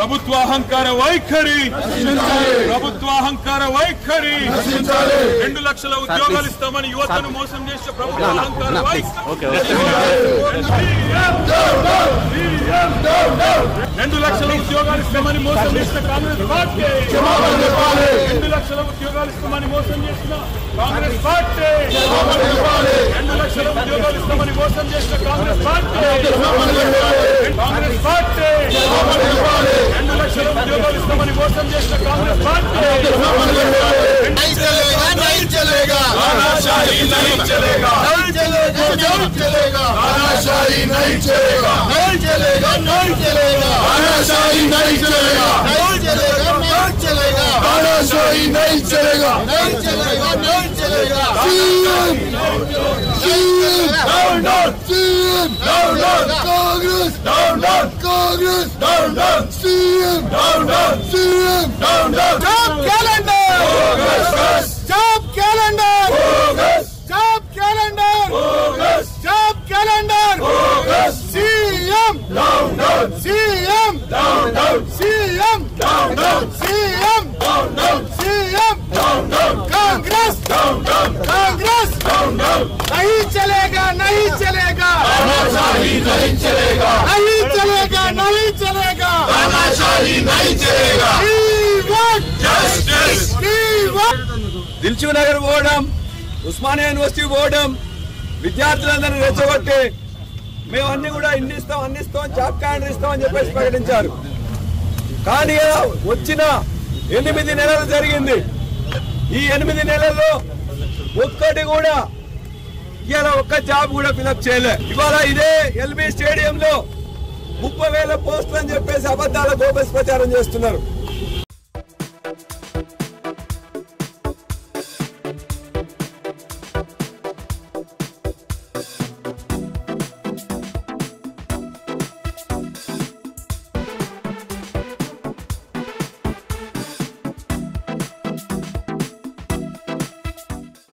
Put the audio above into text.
ప్రభుత్వ అహంకార వైఖరి, ప్రభుత్వ అహంకార వైఖరి. 2 లక్షల ఉద్యోగాలు ఇస్తామని యువతను మోసం చేసే ప్రభుత్వ అహంకార వైఖరి. 2 లక్షల ఉద్యోగాలు ఇస్తామని మోసం చేసిన కాంగ్రెస్ పార్టీ, 2 లక్షల ఉద్యోగాలు ఇస్తామని మోసం చేసిన కాంగ్రెస్ పార్టీ, 2 లక్షల ఉద్యోగాలు ఇస్తామని మోసం చేసిన కాంగ్రెస్ పార్టీ, కాంగ్రెస్ పార్టీ, 2 లక్షల ఉద్యోగాలు ఇస్తామని మోసం చేసిన కాంగ్రెస్ పార్టీ. नहीं चलेगा, नहीं चलेगा, तानाशाही नहीं चलेगा, नहीं चलेगा, नहीं चलेगा, तानाशाही नहीं चलेगा, नहीं चलेगा, नहीं चलेगा, तानाशाही नहीं चलेगा, नहीं चलेगा, नहीं चलेगा, तानाशाही नहीं चलेगा, नहीं चलेगा, नहीं चलेगा. Down, down, CM, down, down, Congress, down, down, Congress, down, down, CM, down, down, CM, down, down. Job calendar. Job calendar. Job calendar. Job calendar. CM down down. CM down down. CM down down. CM down down. CM down down. Congress down down. Congress down down. नहीं चलेगा, नहीं चलेगा, तानाशाही नहीं चलेगा, नहीं चलेगा, नहीं चलेगा, तानाशाही नहीं चलेगा. Justice. దిల్సుఖ్ నగర్ పోవడం, ఉస్మానియా యూనివర్సిటీ పోవడం, విద్యార్థులందరినీ రెచ్చగొట్టి మేము అన్ని కూడా అందిస్తాం జాబ్ క్యాలెండర్ ఇస్తామని చెప్పేసి ప్రకటించారు. కానీ వచ్చిన 8 నెలలు జరిగింది. ఈ 8 నెలల్లో ఒక్కటి కూడా ఇవాళ ఒక్క జాబ్ కూడా ఫిలప్ చేయలే. ఇవాళ ఇదే ఎల్బీ స్టేడియంలో 30,000 పోస్టులు అని చెప్పేసి అబద్ధాల గోబెస్ ప్రచారం చేస్తున్నారు.